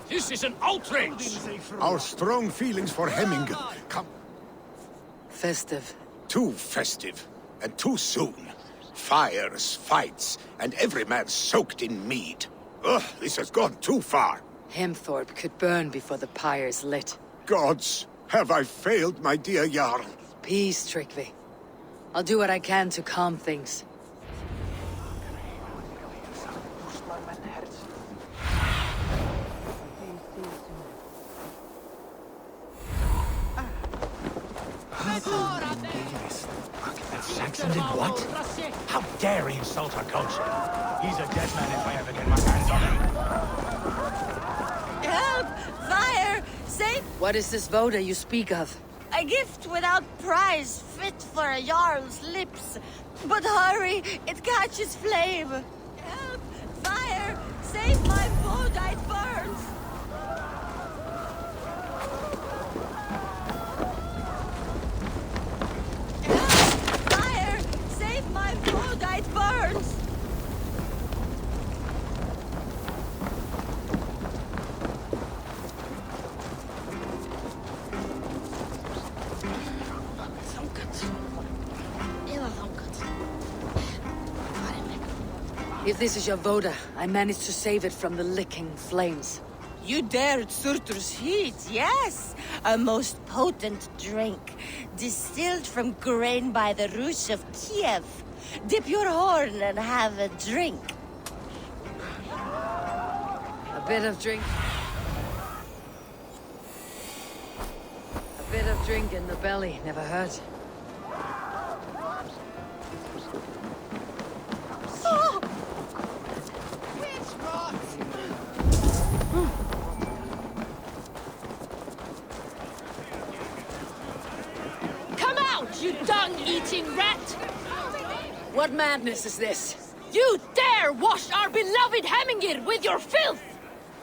This is an outrage! Our strong feelings for Hemming come Festive. too festive, and too soon. Fires, fights, and every man soaked in mead. Ugh, this has gone too far. Hemthorpe could burn before the pyre's lit. Gods, have I failed, my dear Jarl? Peace, Tryggvi. I'll do what I can to calm things. Saxon did what? How dare he insult our culture? He's a dead man if I ever get my hands on him. Help! Fire! Save! What is this voda you speak of? A gift without price, fit for a Jarl's lips. But hurry, it catches flame. Help! Fire! Save my voda, it burns! Help! Fire! Save my voda, it burns! If this is your voda, I managed to save it from the licking flames. You dared Surtur's heat, yes! A most potent drink, distilled from grain by the Rus of Kiev. Dip your horn and have a drink. A bit of drink. A bit of drink in the belly never hurt. Oh! Come out, you dung-eating rat! What madness is this? You dare wash our beloved Hemmingir with your filth!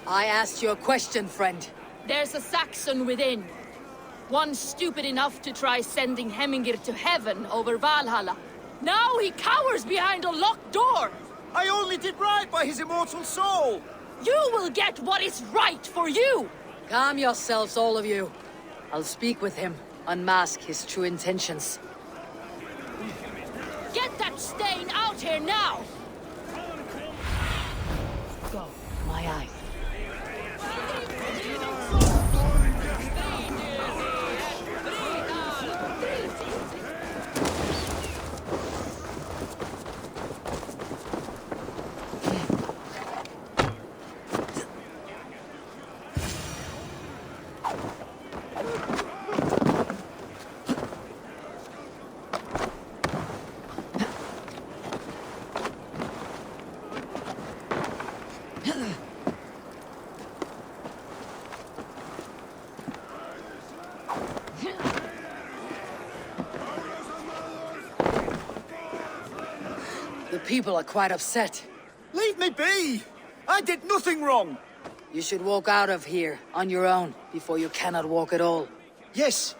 I asked you a question, friend. There's a Saxon within. One stupid enough to try sending Hemmingir to heaven over Valhalla. Now he cowers behind a locked door! I only did right by his immortal soul! You will get what is right for you! Calm yourselves, all of you. I'll speak with him, unmask his true intentions. Get that stain out here now! Go, my eye. The people are quite upset. Leave me be! I did nothing wrong! You should walk out of here on your own before you cannot walk at all. Yes,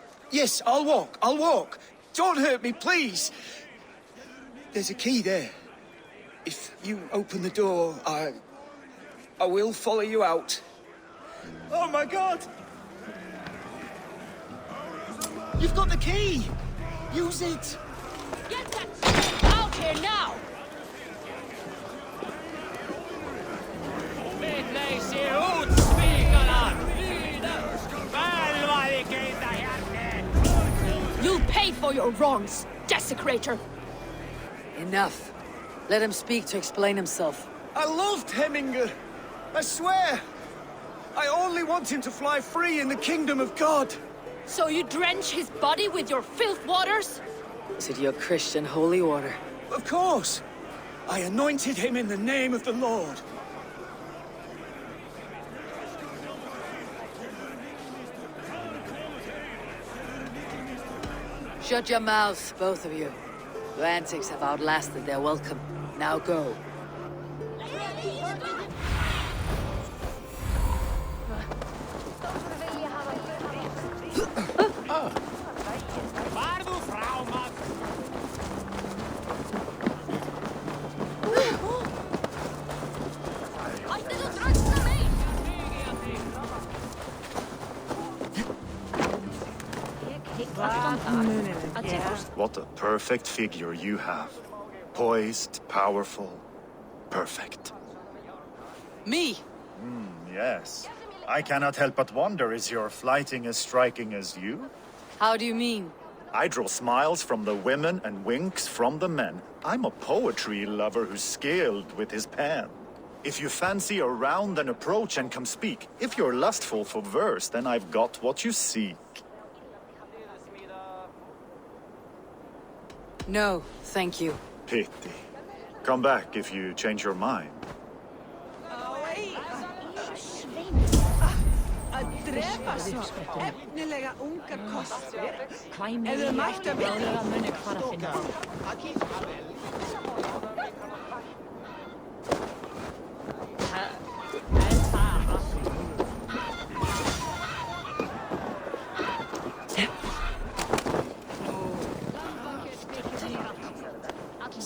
I'll walk. Don't hurt me, please! There's a key there. If you open the door, I will follow you out. Oh my God! You've got the key! Use it! Get that stain out here now! You'll pay for your wrongs, desecrator! Enough. Let him speak to explain himself. I loved Hemminger. I swear. I only want him to fly free in the kingdom of God. So you drench his body with your filth waters? Is it your Christian holy order? Of course. I anointed him in the name of the Lord. Shut your mouths, both of you. Your antics have outlasted their welcome. Now go. What a perfect figure you have. Poised, powerful, perfect. Me! Yes. I cannot help but wonder, is your flighting as striking as you? How do you mean? I draw smiles from the women and winks from the men. I'm a poetry lover who's skilled with his pen. If you fancy a round, then approach and come speak. If you're lustful for verse, then I've got what you seek. No, thank you. Pity. Come back if you change your mind. Að drepa svo efnilega ungar kostur. Ef þau mættu að vinna.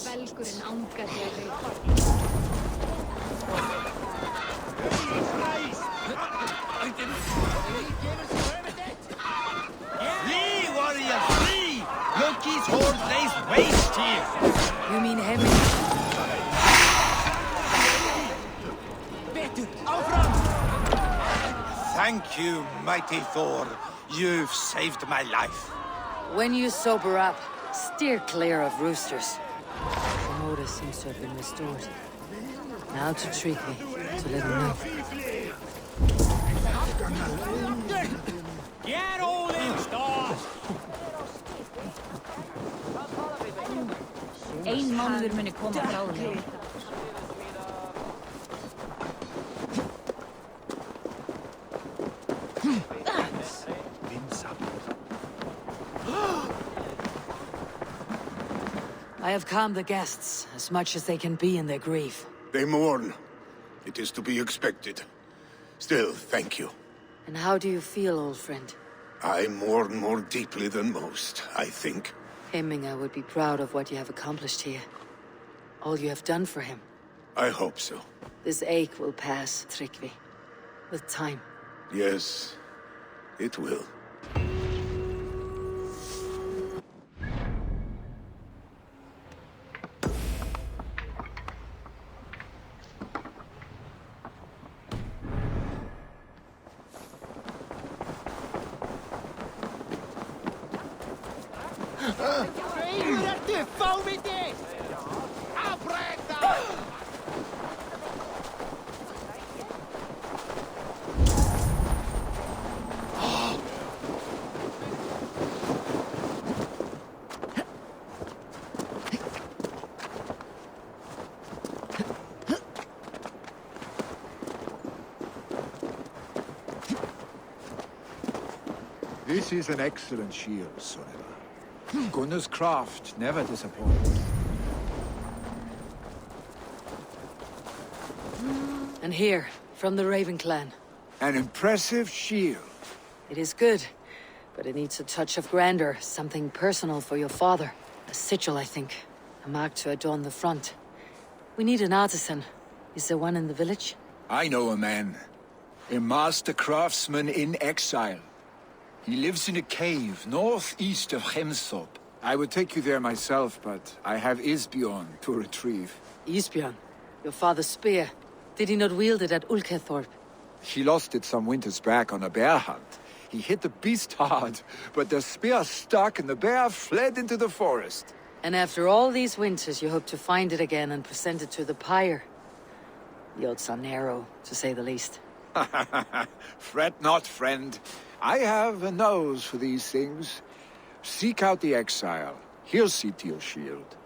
Belgurinn angar hér. Flee, warrior, flee! Loki's horse lays waste here! You mean Hemming? Thank you, mighty Thor. You've saved my life. When you sober up, steer clear of roosters. The motor seems to have been restored. Now to treat me, to let him know. Get all in, stars! Ein mánuður muni koma bráðlega. I have calmed the guests as much as they can be in their grief. They mourn. It is to be expected. Still, thank you. And how do you feel, old friend? I mourn more deeply than most, I think. Hemminger would be proud of what you have accomplished here. All you have done for him. I hope so. This ache will pass, Tryggvi. With time. Yes, it will. This is an excellent shield, Soneva. Gunnar's craft never disappoints. And here, from the Raven clan. An impressive shield. It is good, but it needs a touch of grandeur, something personal for your father. A sigil, I think. A mark to adorn the front. We need an artisan. Is there one in the village? I know a man. A master craftsman in exile. He lives in a cave northeast of Hemthorpe. I would take you there myself, but I have Isbjorn to retrieve. Isbjorn, your father's spear. Did he not wield it at Ulkethorpe? He lost it some winters back on a bear hunt. He hit the beast hard, but the spear stuck and the bear fled into the forest. And after all these winters, you hope to find it again and present it to the pyre. The odds are narrow, to say the least. Fret not, friend. I have a nose for these things. Seek out the exile. He'll see to your shield.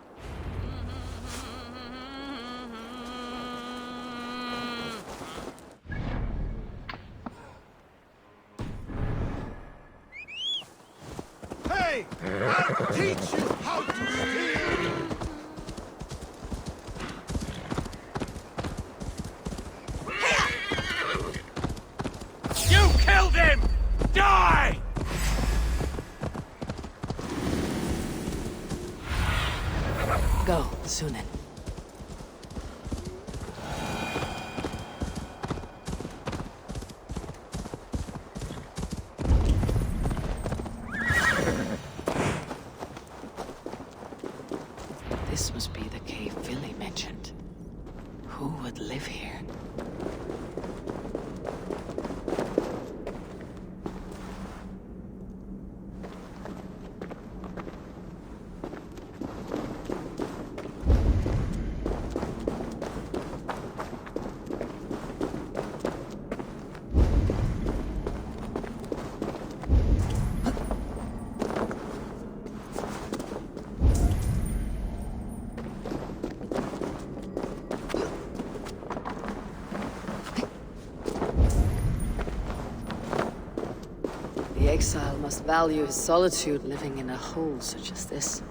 Hey! I'll teach you how to steal! You killed him! Die! Go, Sunan. exile must value his solitude living in a hole such as this.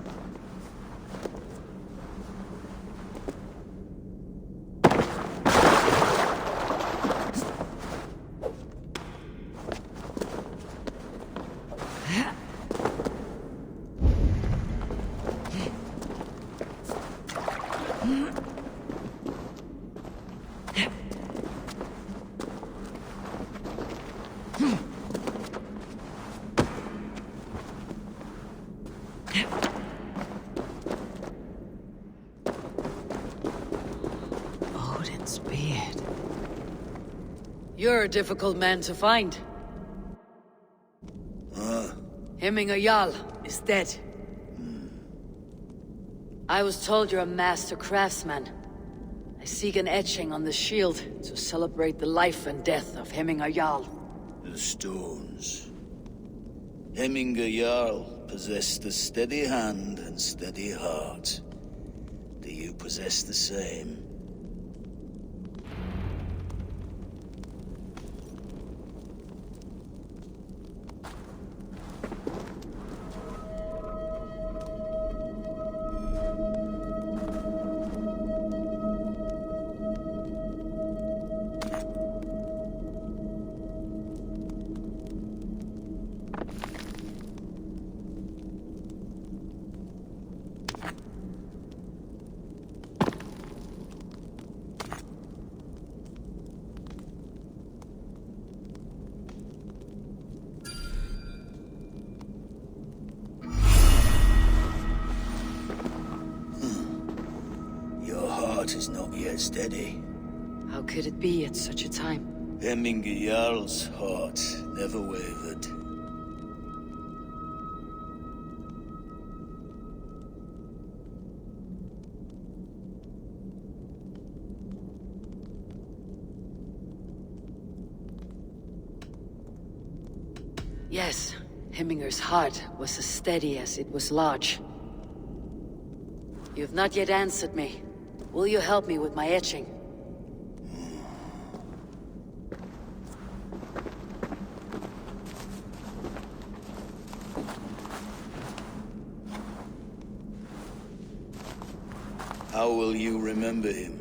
Odin's beard. You're a difficult man to find. Hemminger Jarl is dead. I was told you're a master craftsman. I seek an etching on the shield to celebrate the life and death of Hemminger Jarl. The stones. Hemminger Jarl possessed a steady hand and steady heart. Do you possess the same? Is not yet steady. How could it be at such a time? Hemminger Jarl's heart never wavered. Yes, Hemminger's heart was as steady as it was large. You've not yet answered me. Will you help me with my etching? How will you remember him?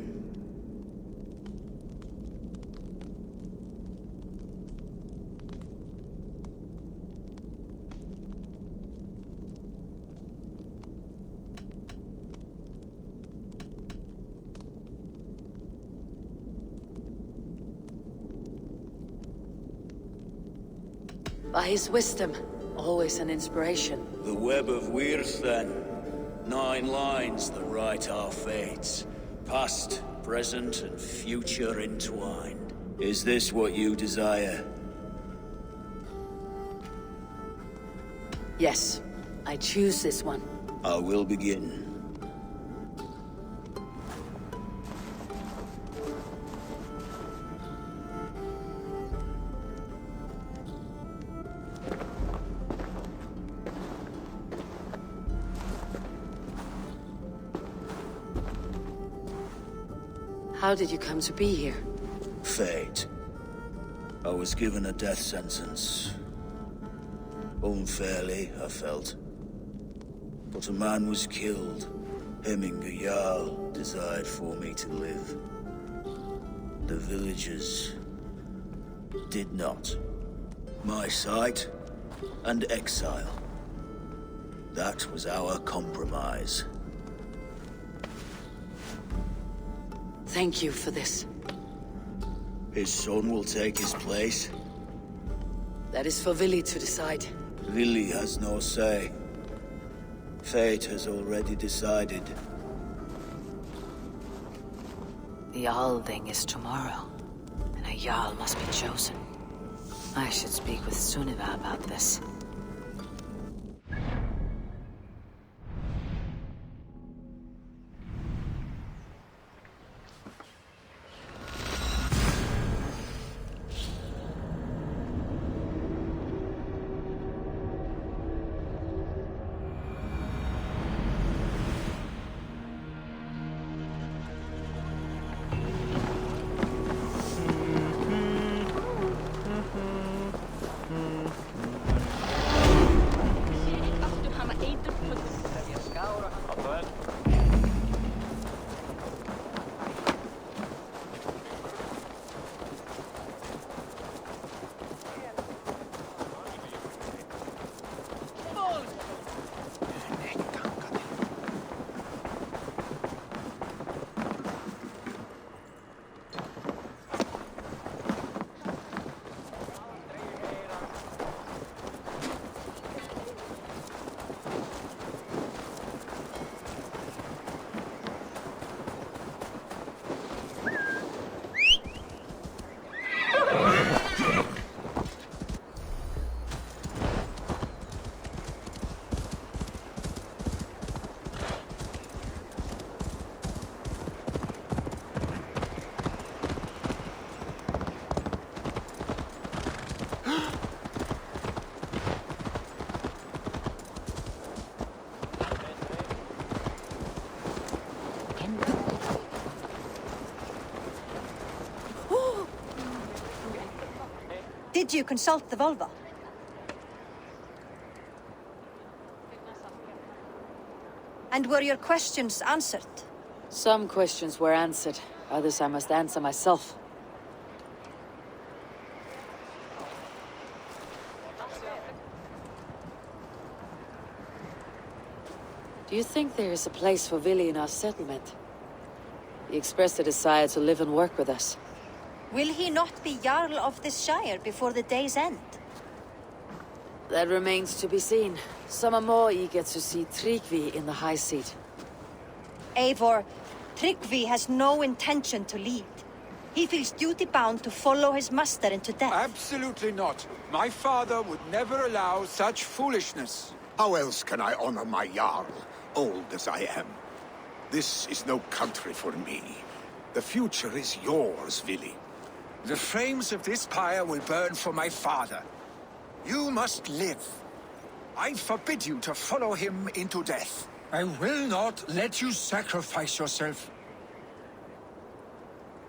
By his wisdom, always an inspiration. The web of Wirth, then. 9 lines that write our fates. Past, present, and future entwined. Is this what you desire? Yes, I choose this one. I will begin. How did you come to be here? Fate. I was given a death sentence. Unfairly, I felt. But a man was killed. Hemminger Jarl desired for me to live. The villagers did not. My sight and exile. That was our compromise. Thank you for this. His son will take his place. That is for Vili to decide. Vili has no say. Fate has already decided. The Althing is tomorrow, and a Jarl must be chosen. I should speak with Sunniva about this. Did you consult the Volva? And were your questions answered? Some questions were answered. Others I must answer myself. Do you think there is a place for Vili in our settlement? He expressed a desire to live and work with us. Will he not be Jarl of this Shire before the day's end? That remains to be seen. Some are more eager to see Tryggvi in the high seat. Eivor, Tryggvi has no intention to lead. He feels duty-bound to follow his master into death. Absolutely not. My father would never allow such foolishness. How else can I honor my Jarl, old as I am? This is no country for me. The future is yours, Vili. The flames of this pyre will burn for my father. You must live. I forbid you to follow him into death. I will not let you sacrifice yourself.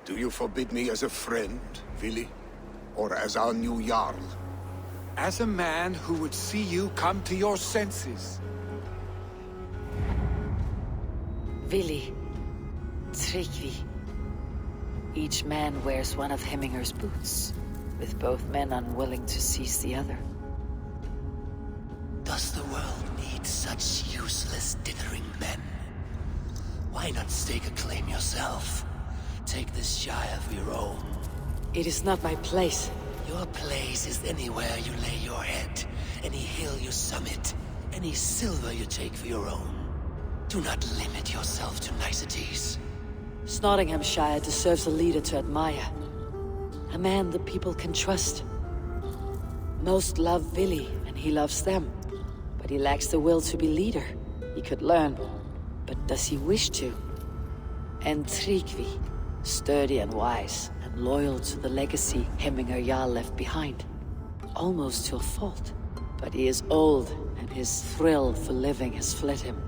Do you forbid me as a friend, Vili? Or as our new Jarl? As a man who would see you come to your senses. Vili. Tryggvi. Each man wears one of Hemminger's boots, with both men unwilling to seize the other. Does the world need such useless dithering men? Why not stake a claim yourself? Take this Shire for your own. It is not my place. Your place is anywhere you lay your head, any hill you summit, any silver you take for your own. Do not limit yourself to niceties. Nottinghamshire deserves a leader to admire. A man the people can trust. Most love Vili, and he loves them. But he lacks the will to be leader. He could learn, but does he wish to? And Tryggvi, sturdy and wise, and loyal to the legacy Hemminger Jarl left behind. Almost to a fault. But he is old, and his thrill for living has fled him.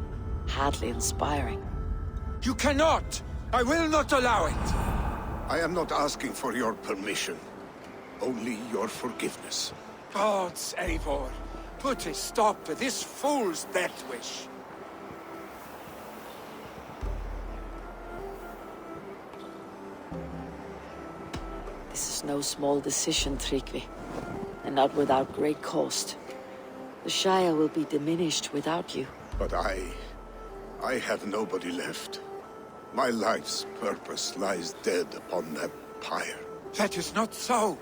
Hardly inspiring. You cannot! I will not allow it! I am not asking for your permission. Only your forgiveness. Gods, Eivor, put a stop to this fool's death wish. This is no small decision, Tryggvi. And not without great cost. The Shire will be diminished without you. But I have nobody left. My life's purpose lies dead upon that pyre. That is not so.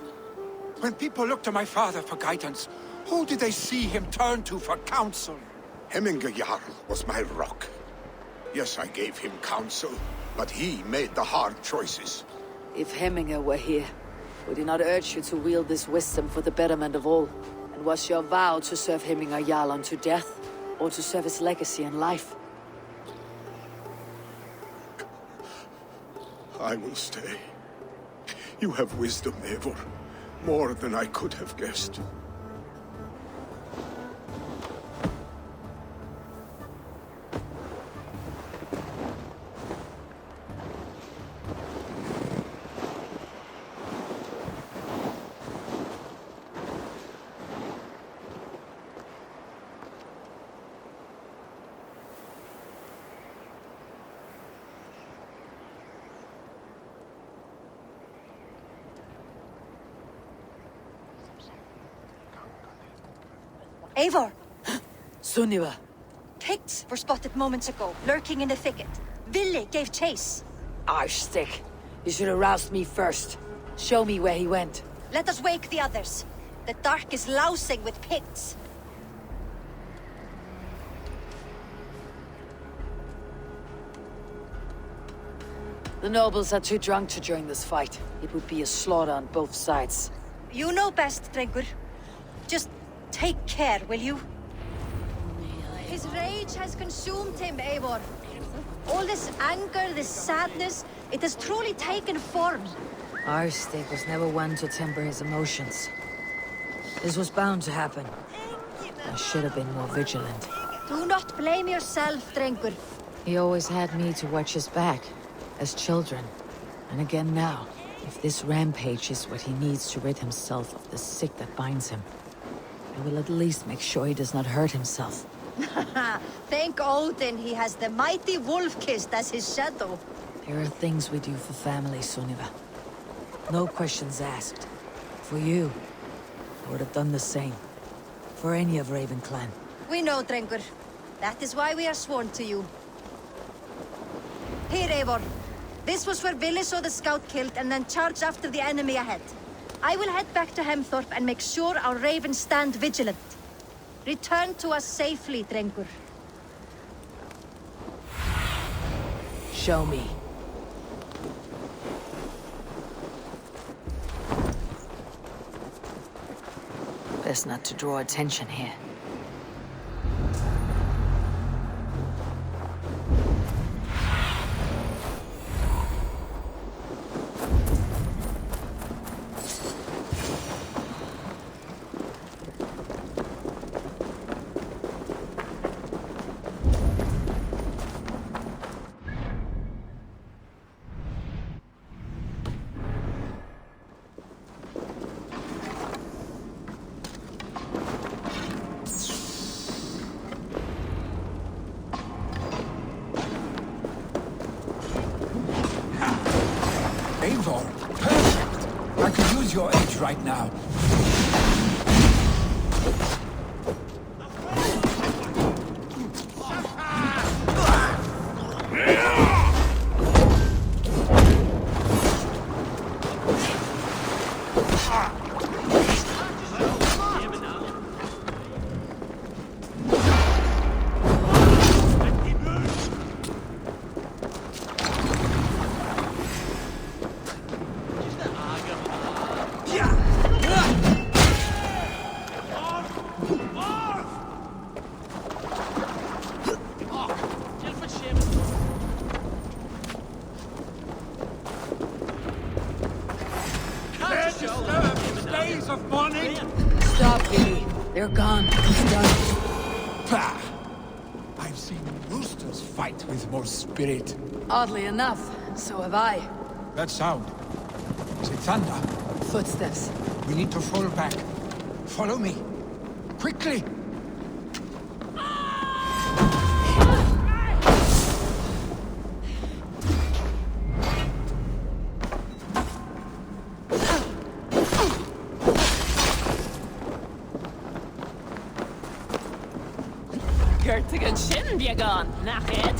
When people look to my father for guidance, who did they see him turn to for counsel? Hemminger Jarl was my rock. Yes, I gave him counsel, but he made the hard choices. If Hemminger were here, would he not urge you to wield this wisdom for the betterment of all? And was your vow to serve Hemminger Jarl unto death, or to serve his legacy in life? I will stay. You have wisdom, Eivor. More than I could have guessed. Eivor! Sunniva! Picts were spotted moments ago, lurking in the thicket. Vili gave chase. Arstick! You should have roused me first. Show me where he went. Let us wake the others. The dark is lousing with Picts. The nobles are too drunk to join this fight. It would be a slaughter on both sides. You know best, Drengur. Just take care, will you? His rage has consumed him, Eivor. All this anger, this sadness, it has truly taken form. Arstick was never one to temper his emotions. This was bound to happen. I should have been more vigilant. Do not blame yourself, He always had me to watch his back, as children, and again now. If this rampage is what he needs to rid himself of the sick that binds him, I will at least make sure he does not hurt himself. Thank Odin he has the mighty Wolf-Kissed as his shadow. There are things we do for family, Sunniva. No questions asked. For you, I would have done the same. For any of Raven clan. We know, Drengur. That is why we are sworn to you. Here, Eivor. This was where Vili saw the scout killed and then charged after the enemy ahead. I will head back to Hemthorpe and make sure our ravens stand vigilant. Return to us safely, Drengur. Show me. Best not to draw attention here. Eivor, perfect! I could use your aid right now. Stop, Vili. They're gone. It's done. Pah! I've seen roosters fight with more spirit. Oddly enough, so have I. That sound. Is it thunder? Footsteps. We need to fall back. Follow me. Quickly! Gertigen Schinnbjörn, nachher.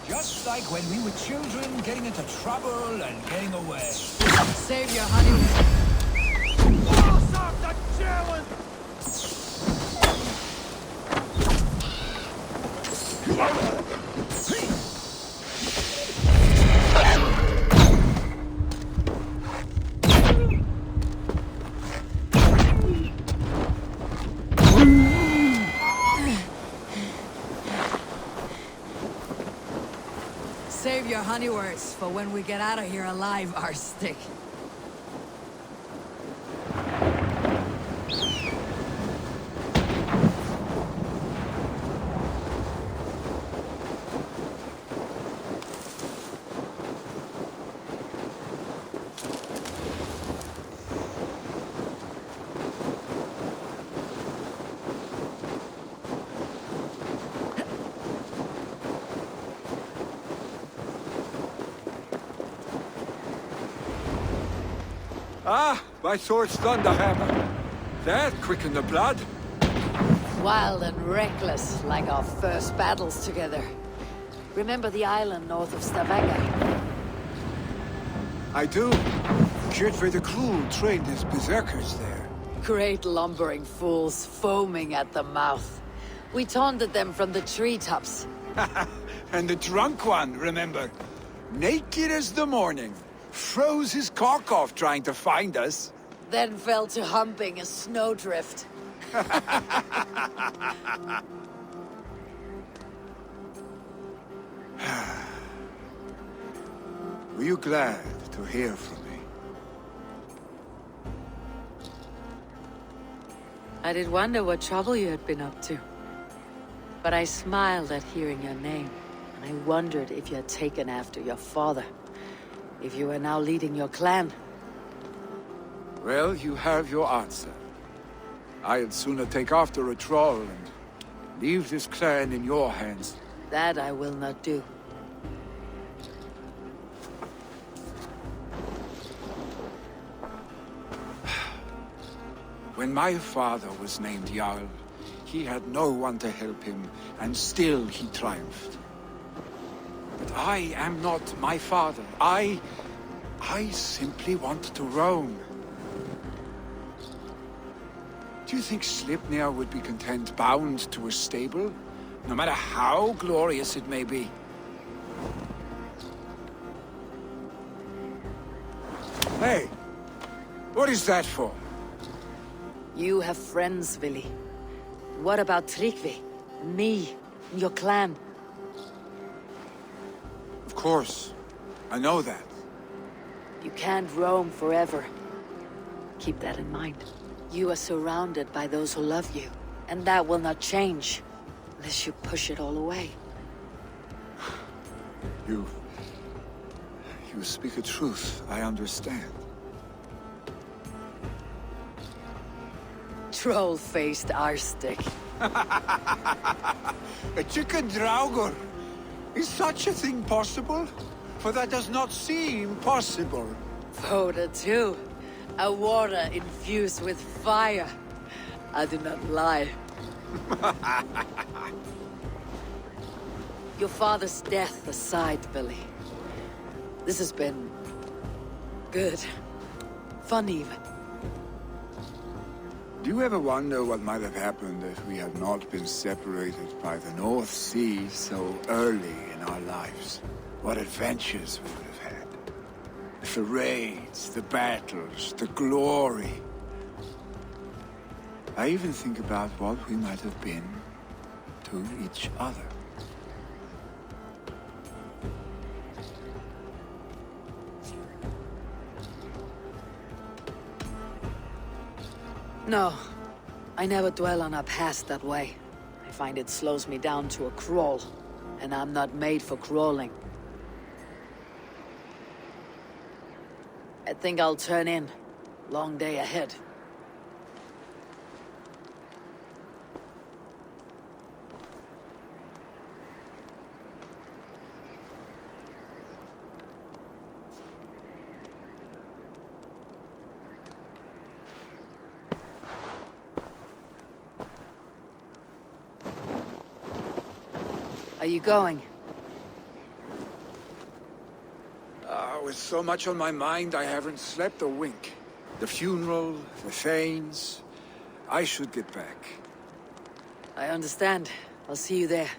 Just like when we were children, getting into trouble and getting away. Save your honeymoon. Save your honey words for when we get out of here alive, Arstick. Ah, my sword's thunderhammer. That quickened the blood. Wild and reckless, like our first battles together. Remember the island north of Stavanger? I do. Kjotve the Cruel trained his berserkers there. Great lumbering fools, foaming at the mouth. We taunted them from the treetops. And the drunk one, remember? Naked as the morning. Froze his cock off trying to find us. Then fell to humping a snowdrift. Were you glad to hear from me? I did wonder what trouble you had been up to. But I smiled at hearing your name, and I wondered if you had taken after your father. If you were now leading your clan. Well, you have your answer. I'd sooner take after a troll and leave this clan in your hands. That I will not do. When my father was named Jarl, he had no one to help him, and still he triumphed. But I am not my father. I simply want to roam. Do you think Sleipnir would be content bound to a stable? No matter how glorious it may be? Hey! What is that for? You have friends, Vili. What about Tryggvi? Me? Your clan? Of course. I know that. You can't roam forever. Keep that in mind. You are surrounded by those who love you, and that will not change, unless you push it all away. You speak a truth, I understand. Troll-faced arstick. A chicken draugur! Is such a thing possible? For that does not seem possible. Voda too. A water infused with fire. I do not lie. Your father's death aside, Billy. This has been... good. Fun even. Do you ever wonder what might have happened if we had not been separated by the North Sea so early in our lives? What adventures we would have had. The raids, the battles, the glory. I even think about what we might have been to each other. No, I never dwell on our past that way. I find it slows me down to a crawl, and I'm not made for crawling. I think I'll turn in. Long day ahead. Are you going? With so much on my mind, I haven't slept a wink. The funeral, the Thanes... I should get back. I understand. I'll see you there.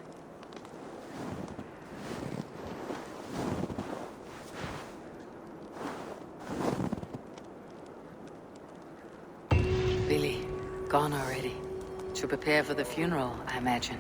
Billy, gone already. To prepare for the funeral, I imagine.